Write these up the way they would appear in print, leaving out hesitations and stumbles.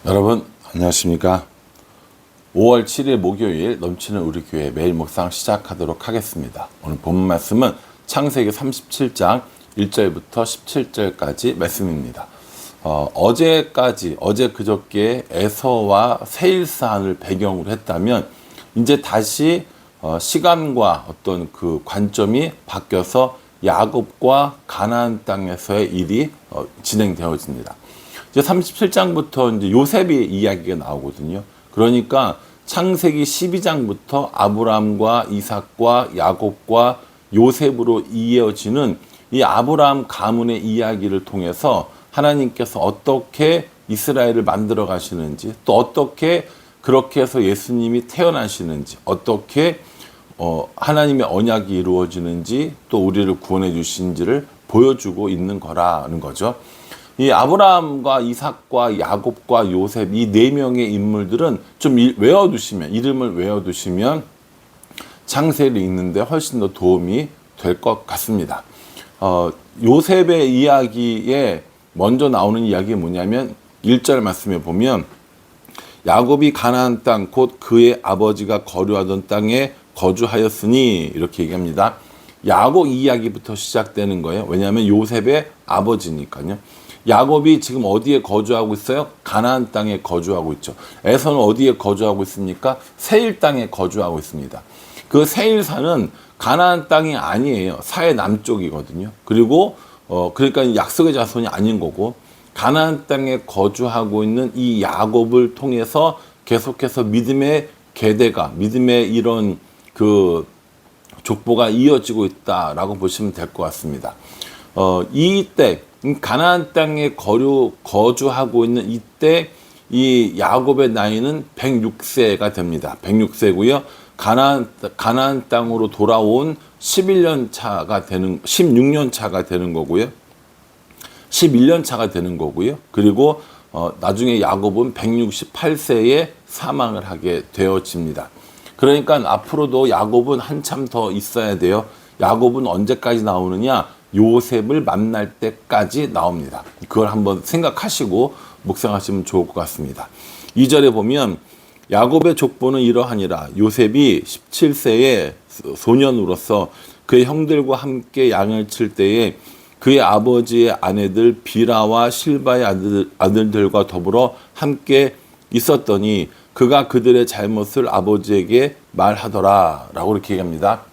여러분 안녕하십니까? 5월 7일 목요일 넘치는 우리 교회 매일 묵상 시작하도록 하겠습니다. 오늘 본문 말씀은 창세기 37장 1절부터 17절까지 말씀입니다. 어제 그저께 에서와 세일사한을 배경으로 했다면 이제 다시 시간과 어떤 그 관점이 바뀌어서 야곱과 가나안 땅에서의 일이 진행되어집니다. 이제 37장부터 이제 요셉의 이야기가 나오거든요. 그러니까 창세기 12장부터 아브라함과 이삭과 야곱과 요셉으로 이어지는 이 아브라함 가문의 이야기를 통해서 하나님께서 어떻게 이스라엘을 만들어 가시는지, 또 어떻게 그렇게 해서 예수님이 태어나시는지, 어떻게 하나님의 언약이 이루어지는지, 또 우리를 구원해 주신지를 보여주고 있는 거라는 거죠. 이 아브라함과 이삭과 야곱과 요셉 이 네 명의 인물들은 좀 이름을 외워두시면 창세기를 읽는데 훨씬 더 도움이 될 것 같습니다. 요셉의 이야기에 먼저 나오는 이야기가 뭐냐면 1절 말씀에 보면 야곱이 가나안 땅 곧 그의 아버지가 거류하던 땅에 거주하였으니 이렇게 얘기합니다. 야곱 이야기부터 시작되는 거예요. 왜냐하면 요셉의 아버지니까요. 야곱이 지금 어디에 거주하고 있어요? 가나안 땅에 거주하고 있죠. 에서는 어디에 거주하고 있습니까? 세일 땅에 거주하고 있습니다. 그 세일사는 가나안 땅이 아니에요. 사해 남쪽이거든요. 그리고 그러니까 약속의 자손이 아닌 거고, 가나안 땅에 거주하고 있는 이 야곱을 통해서 계속해서 믿음의 계대가, 믿음의 이런 그 족보가 이어지고 있다라고 보시면 될 것 같습니다. 이때 가나안 땅에 거주하고 있는 이때 이 야곱의 나이는 106세가 됩니다. 106세고요. 가나안 땅으로 돌아온 16년 차가 되는 거고요. 11년 차가 되는 거고요. 그리고 나중에 야곱은 168세에 사망을 하게 되어집니다. 그러니까 앞으로도 야곱은 한참 더 있어야 돼요. 야곱은 언제까지 나오느냐? 요셉을 만날 때까지 나옵니다. 그걸 한번 생각하시고 묵상하시면 좋을 것 같습니다. 2절에 보면 야곱의 족보는 이러하니라. 요셉이 17세에 소년으로서 그의 형들과 함께 양을 칠 때에 그의 아버지의 아내들 비라와 실바의 아들들과 더불어 함께 있었더니 그가 그들의 잘못을 아버지에게 말하더라 라고 이렇게 얘기합니다.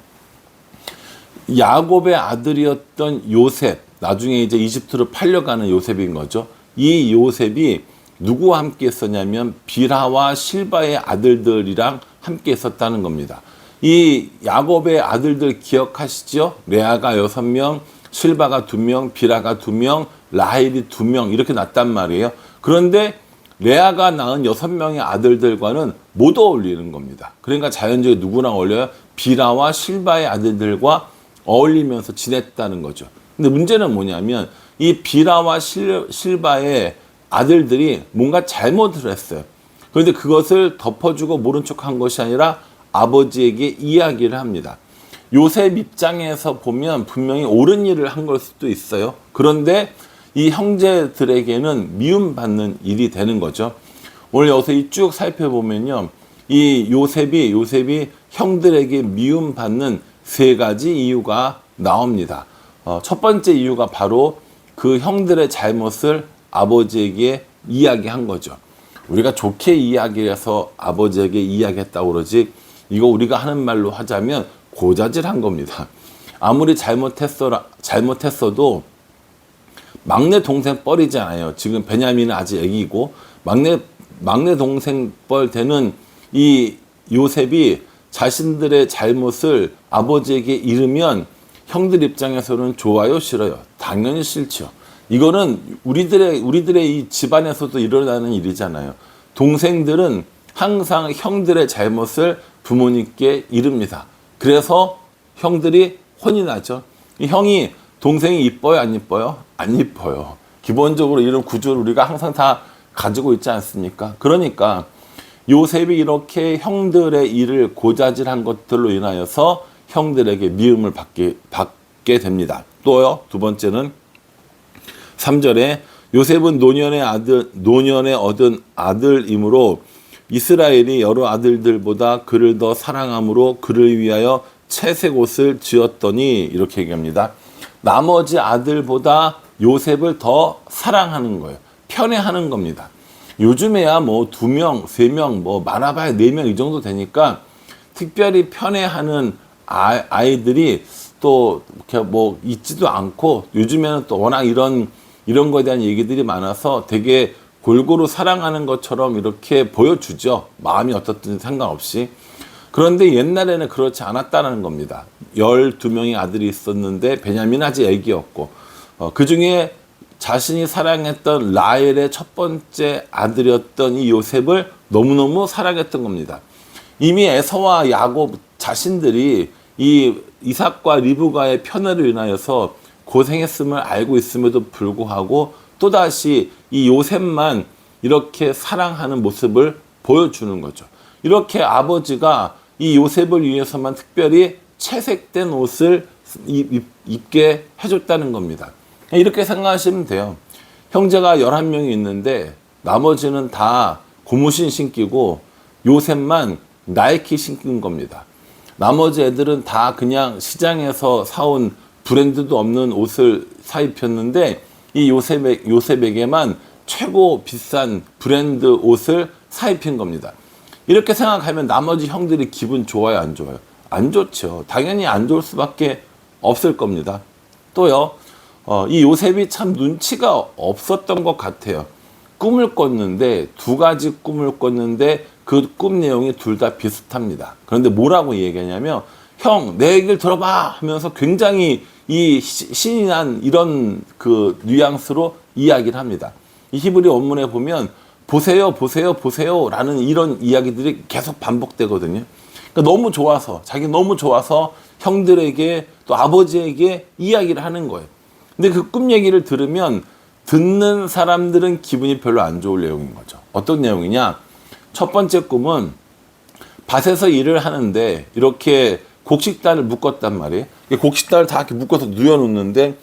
야곱의 아들이었던 요셉, 나중에 이제 이집트로 팔려가는 요셉인 거죠. 이 요셉이 누구와 함께 있었냐면 비라와 실바의 아들들이랑 함께 있었다는 겁니다. 이 야곱의 아들들 기억하시죠? 레아가 6명, 실바가 2명, 비라가 2명, 라헬이 2명 이렇게 낳았단 말이에요. 그런데 레아가 낳은 6명의 아들들과는 못 어울리는 겁니다. 그러니까 자연적으로 누구랑 어울려요? 비라와 실바의 아들들과 어울리면서 지냈다는 거죠. 근데 문제는 뭐냐면 이 비라와 실바의 아들들이 뭔가 잘못을 했어요. 그런데 그것을 덮어주고 모른 척한 것이 아니라 아버지에게 이야기를 합니다. 요셉 입장에서 보면 분명히 옳은 일을 한 걸 수도 있어요. 그런데 이 형제들에게는 미움받는 일이 되는 거죠. 오늘 여기서 쭉 살펴보면요. 이 요셉이 형들에게 미움받는 3가지 이유가 나옵니다. 첫 번째 이유가 바로 그 형들의 잘못을 아버지에게 이야기한 거죠. 우리가 좋게 이야기해서 아버지에게 이야기했다고 그러지, 이거 우리가 하는 말로 하자면 고자질한 겁니다. 아무리 잘못했어도 막내 동생 뻘이잖아요. 지금 베냐민은 아직 애기고 막내 동생 뻘 되는 이 요셉이 자신들의 잘못을 아버지에게 이르면 형들 입장에서는 좋아요, 싫어요? 당연히 싫죠. 이거는 우리들의 이 집안에서도 일어나는 일이잖아요. 동생들은 항상 형들의 잘못을 부모님께 이릅니다. 그래서 형들이 혼이 나죠. 이 형이 동생이 이뻐요, 안 이뻐요? 안 이뻐요. 기본적으로 이런 구조를 우리가 항상 다 가지고 있지 않습니까? 그러니까 요셉이 이렇게 형들의 일을 고자질한 것들로 인하여서 형들에게 미움을 받게 됩니다. 또요, 두 번째는 3절에 요셉은 노년에 얻은 아들이므로 이스라엘이 여러 아들들보다 그를 더 사랑함으로 그를 위하여 채색 옷을 지었더니 이렇게 얘기합니다. 나머지 아들보다 요셉을 더 사랑하는 거예요. 편애하는 겁니다. 요즘에야 뭐 2명, 3명, 뭐 많아봐야 4명 이 정도 되니까 특별히 편애하는 아이들이 또 이렇게 뭐 있지도 않고 요즘에는 또 워낙 이런 거에 대한 얘기들이 많아서 되게 골고루 사랑하는 것처럼 이렇게 보여주죠. 마음이 어떻든 상관없이. 그런데 옛날에는 그렇지 않았다는 겁니다. 12명의 아들이 있었는데 베냐민은 아직 애기였고 그 중에 자신이 사랑했던 라헬의 첫 번째 아들이었던 이 요셉을 너무너무 사랑했던 겁니다. 이미 에서와 야곱 자신들이 이 이삭과 리브가의 편애로 인하여서 고생했음을 알고 있음에도 불구하고 또다시 이 요셉만 이렇게 사랑하는 모습을 보여주는 거죠. 이렇게 아버지가 이 요셉을 위해서만 특별히 채색된 옷을 입게 해줬다는 겁니다. 이렇게 생각하시면 돼요. 형제가 11명이 있는데 나머지는 다 고무신 신기고 요셉만 나이키 신긴 겁니다. 나머지 애들은 다 그냥 시장에서 사온 브랜드도 없는 옷을 사 입혔는데 이 요셉에게만 최고 비싼 브랜드 옷을 사 입힌 겁니다. 이렇게 생각하면 나머지 형들이 기분 좋아요, 안 좋아요? 안 좋죠. 당연히 안 좋을 수밖에 없을 겁니다. 또요, 이 요셉이 참 눈치가 없었던 것 같아요. 꿈을 꿨는데 2가지 꿈을 꿨는데 그 꿈 내용이 둘 다 비슷합니다. 그런데 뭐라고 얘기하냐면 형, 내 얘기를 들어봐 하면서 굉장히 이 신이 난 이런 그 뉘앙스로 이야기를 합니다. 이 히브리 원문에 보면 보세요, 보세요, 보세요 라는 이런 이야기들이 계속 반복되거든요. 그러니까 너무 좋아서, 자기 너무 좋아서 형들에게 또 아버지에게 이야기를 하는 거예요. 근데 그 꿈 얘기를 들으면 듣는 사람들은 기분이 별로 안 좋을 내용인 거죠. 어떤 내용이냐? 첫 번째 꿈은 밭에서 일을 하는데 이렇게 곡식단을 묶었단 말이에요. 곡식단을 다 이렇게 묶어서 누워놓는데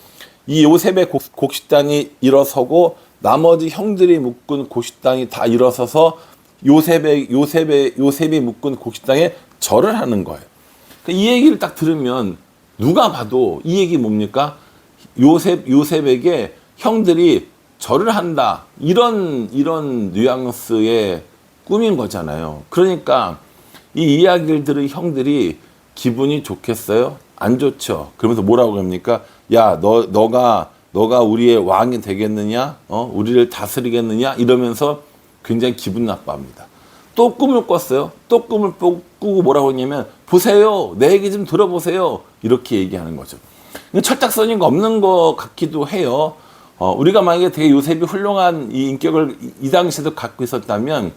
이 요셉의 곡식단이 일어서고 나머지 형들이 묶은 곡식단이 다 일어서서 요셉이 묶은 곡식단에 절을 하는 거예요. 이 얘기를 딱 들으면 누가 봐도 이 얘기 뭡니까? 요셉에게 형들이 절을 한다. 이런 뉘앙스의 꿈인 거잖아요. 그러니까 이 이야기를 들은 형들이 기분이 좋겠어요? 안 좋죠. 그러면서 뭐라고 합니까? 야, 너가 우리의 왕이 되겠느냐? 우리를 다스리겠느냐? 이러면서 굉장히 기분 나빠합니다. 또 꿈을 꿨어요. 또 꿈을 꾸고 뭐라고 했냐면 보세요. 내 얘기 좀 들어보세요. 이렇게 얘기하는 거죠. 철딱서니가 없는 것 같기도 해요. 우리가 만약에 되게 요셉이 훌륭한 이 인격을 이 당시에도 갖고 있었다면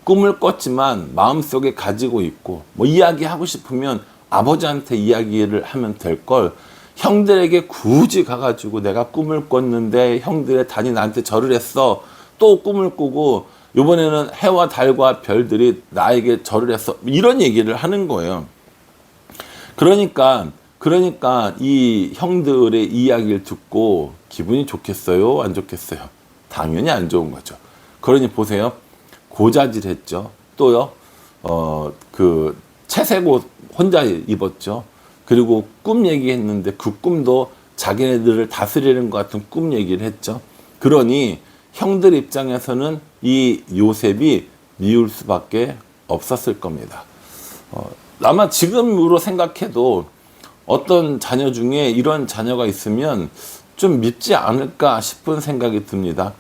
꿈을 꿨지만 마음속에 가지고 있고 뭐 이야기하고 싶으면 아버지한테 이야기를 하면 될 걸 형들에게 굳이 가가지고 내가 꿈을 꿨는데 형들의 단이 나한테 절을 했어. 또 꿈을 꾸고 이번에는 해와 달과 별들이 나에게 절을 했어. 이런 얘기를 하는 거예요. 그러니까 이 형들의 이야기를 듣고 기분이 좋겠어요? 안 좋겠어요? 당연히 안 좋은 거죠. 그러니 보세요. 고자질했죠. 또요, 그 채색 옷 혼자 입었죠. 그리고 꿈 얘기했는데 그 꿈도 자기네들을 다스리는 것 같은 꿈 얘기를 했죠. 그러니 형들 입장에서는 이 요셉이 미울 수밖에 없었을 겁니다. 아마 지금으로 생각해도 어떤 자녀 중에 이런 자녀가 있으면 좀 밉지 않을까 싶은 생각이 듭니다.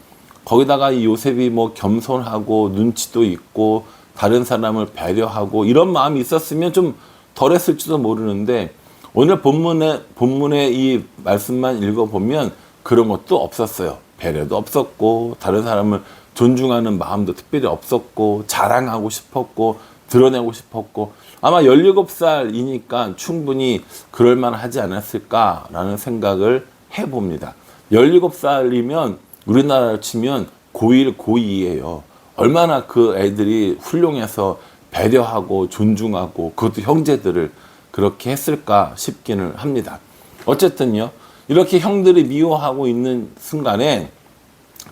거기다가 이 요셉이 뭐 겸손하고 눈치도 있고 다른 사람을 배려하고 이런 마음이 있었으면 좀 덜했을지도 모르는데 오늘 본문의 이 말씀만 읽어보면 그런 것도 없었어요. 배려도 없었고 다른 사람을 존중하는 마음도 특별히 없었고 자랑하고 싶었고 드러내고 싶었고 아마 17살이니까 충분히 그럴만하지 않았을까라는 생각을 해봅니다. 17살이면 우리나라로 치면 고1, 고2예요. 얼마나 그 애들이 훌륭해서 배려하고 존중하고 그것도 형제들을 그렇게 했을까 싶기는 합니다. 어쨌든요. 이렇게 형들이 미워하고 있는 순간에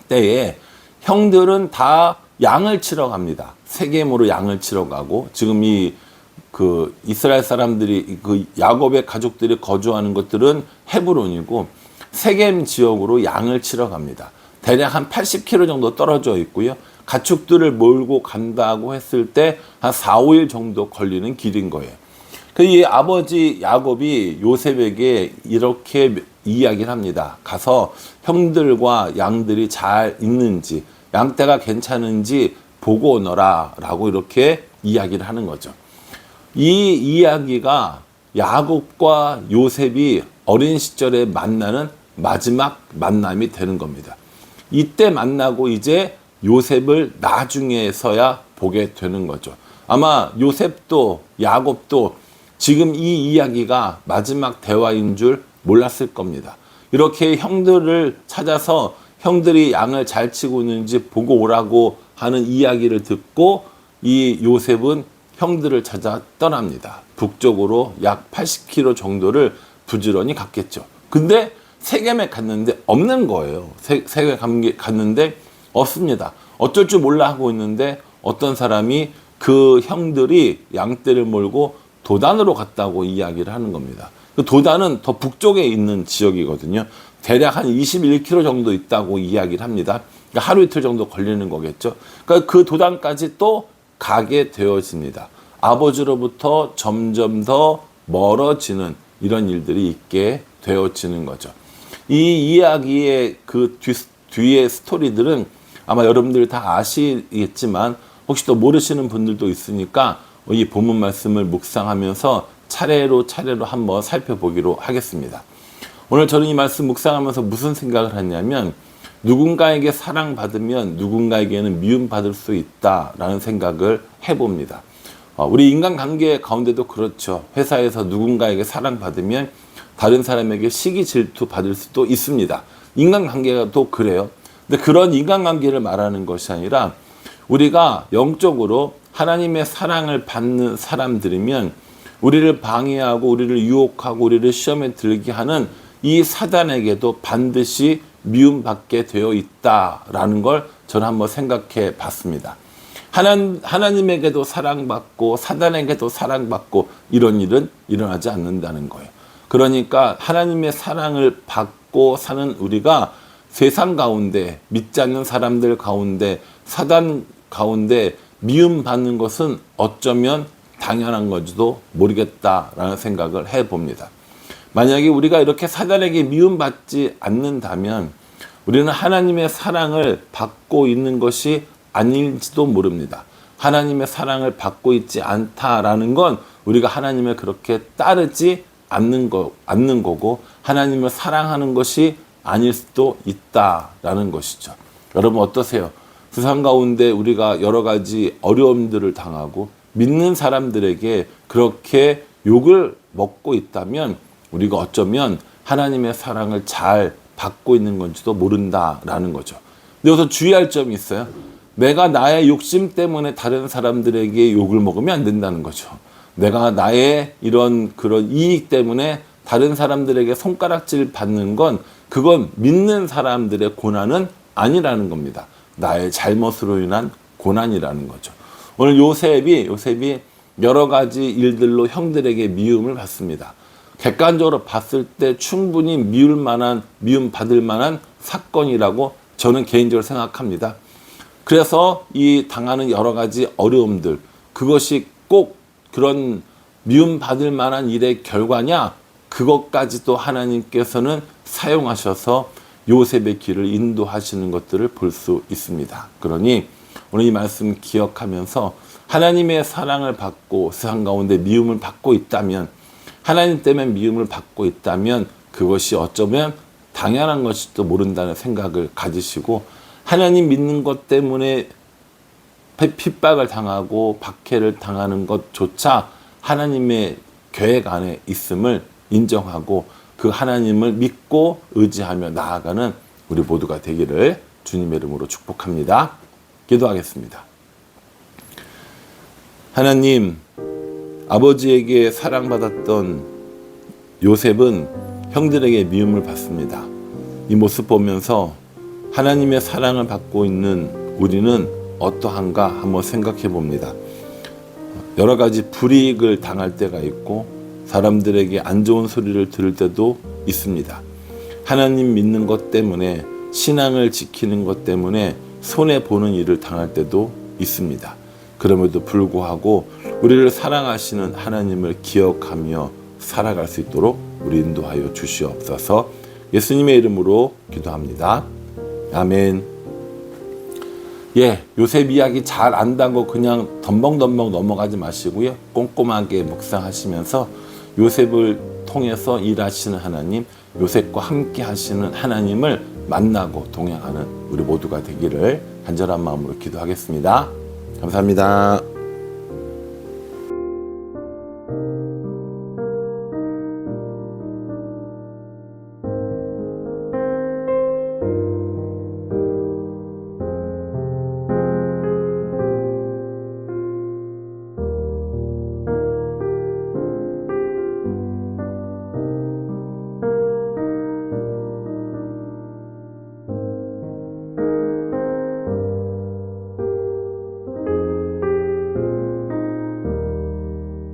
때에 형들은 다 양을 치러 갑니다. 세겜으로 양을 치러 가고, 지금 그 이스라엘 사람들이 그 야곱의 가족들이 거주하는 것들은 헤브론이고 세겜 지역으로 양을 치러 갑니다. 대략 한 80km 정도 떨어져 있고요. 가축들을 몰고 간다고 했을 때 한 4, 5일 정도 걸리는 길인 거예요. 이 아버지 야곱이 요셉에게 이렇게 이야기를 합니다. 가서 형들과 양들이 잘 있는지, 양떼가 괜찮은지 보고 오너라 라고 이렇게 이야기를 하는 거죠. 이 이야기가 야곱과 요셉이 어린 시절에 만나는 마지막 만남이 되는 겁니다. 이때 만나고 이제 요셉을 나중에서야 보게 되는 거죠. 아마 요셉도 야곱도 지금 이 이야기가 마지막 대화인 줄 몰랐을 겁니다. 이렇게 형들을 찾아서 형들이 양을 잘 치고 있는지 보고 오라고 하는 이야기를 듣고 이 요셉은 형들을 찾아 떠납니다. 북쪽으로 약 80km 정도를 부지런히 갔겠죠. 근데 세겜에 갔는데 없는 거예요. 세겜에 갔는데 없습니다. 어쩔 줄 몰라 하고 있는데 어떤 사람이 그 형들이 양떼를 몰고 도단으로 갔다고 이야기를 하는 겁니다. 그 도단은 더 북쪽에 있는 지역이거든요. 대략 한 21km 정도 있다고 이야기를 합니다. 그러니까 하루 이틀 정도 걸리는 거겠죠. 그러니까 그 도단까지 또 가게 되어집니다. 아버지로부터 점점 더 멀어지는 이런 일들이 있게 되어지는 거죠. 이 이야기의 그 뒤의 스토리들은 아마 여러분들이 다 아시겠지만 혹시 또 모르시는 분들도 있으니까 이 본문 말씀을 묵상하면서 차례로 한번 살펴보기로 하겠습니다. 오늘 저는 이 말씀 묵상하면서 무슨 생각을 했냐면 누군가에게 사랑받으면 누군가에게는 미움받을 수 있다라는 생각을 해봅니다. 우리 인간관계 가운데도 그렇죠. 회사에서 누군가에게 사랑받으면 다른 사람에게 시기 질투 받을 수도 있습니다. 인간관계가 또 그래요. 근데 그런 인간관계를 말하는 것이 아니라 우리가 영적으로 하나님의 사랑을 받는 사람들이면 우리를 방해하고 우리를 유혹하고 우리를 시험에 들게 하는 이 사단에게도 반드시 미움받게 되어 있다라는 걸 저는 한번 생각해 봤습니다. 하나님에게도 사랑받고 사단에게도 사랑받고 이런 일은 일어나지 않는다는 거예요. 그러니까 하나님의 사랑을 받고 사는 우리가 세상 가운데 믿지 않는 사람들 가운데 사단 가운데 미움받는 것은 어쩌면 당연한 건지도 모르겠다라는 생각을 해봅니다. 만약에 우리가 이렇게 사단에게 미움받지 않는다면 우리는 하나님의 사랑을 받고 있는 것이 아닐지도 모릅니다. 하나님의 사랑을 받고 있지 않다라는 건 우리가 하나님을 그렇게 따르지 않는 거고 하나님을 사랑하는 것이 아닐 수도 있다라는 것이죠. 여러분 어떠세요? 세상 가운데 우리가 여러 가지 어려움들을 당하고 믿는 사람들에게 그렇게 욕을 먹고 있다면 우리가 어쩌면 하나님의 사랑을 잘 받고 있는 건지도 모른다라는 거죠. 근데 여기서 주의할 점이 있어요. 내가 나의 욕심 때문에 다른 사람들에게 욕을 먹으면 안 된다는 거죠. 내가 나의 그런 이익 때문에 다른 사람들에게 손가락질 받는 건 그건 믿는 사람들의 고난은 아니라는 겁니다. 나의 잘못으로 인한 고난이라는 거죠. 오늘 요셉이 여러 가지 일들로 형들에게 미움을 받습니다. 객관적으로 봤을 때 충분히 미움 받을 만한 사건이라고 저는 개인적으로 생각합니다. 그래서 이 당하는 여러 가지 어려움들, 그것이 꼭 그런 미움 받을 만한 일의 결과냐? 그것까지도 하나님께서는 사용하셔서 요셉의 길을 인도하시는 것들을 볼 수 있습니다. 그러니 오늘 이 말씀 기억하면서 하나님의 사랑을 받고 세상 가운데 미움을 받고 있다면, 하나님 때문에 미움을 받고 있다면 그것이 어쩌면 당연한 것일지도 모른다는 생각을 가지시고, 하나님 믿는 것 때문에 핍박을 당하고 박해를 당하는 것조차 하나님의 계획 안에 있음을 인정하고 그 하나님을 믿고 의지하며 나아가는 우리 모두가 되기를 주님의 이름으로 축복합니다. 기도하겠습니다. 하나님, 아버지에게 사랑받았던 요셉은 형들에게 미움을 받습니다. 이 모습 보면서 하나님의 사랑을 받고 있는 우리는 어떠한가 한번 생각해 봅니다. 여러 가지 불이익을 당할 때가 있고 사람들에게 안 좋은 소리를 들을 때도 있습니다. 하나님 믿는 것 때문에, 신앙을 지키는 것 때문에 손해보는 일을 당할 때도 있습니다. 그럼에도 불구하고 우리를 사랑하시는 하나님을 기억하며 살아갈 수 있도록 우리 인도하여 주시옵소서. 예수님의 이름으로 기도합니다. 아멘. 요셉 이야기 잘 안다고 그냥 덤벙덤벙 넘어가지 마시고요. 꼼꼼하게 묵상하시면서 요셉을 통해서 일하시는 하나님, 요셉과 함께 하시는 하나님을 만나고 동행하는 우리 모두가 되기를 간절한 마음으로 기도하겠습니다. 감사합니다.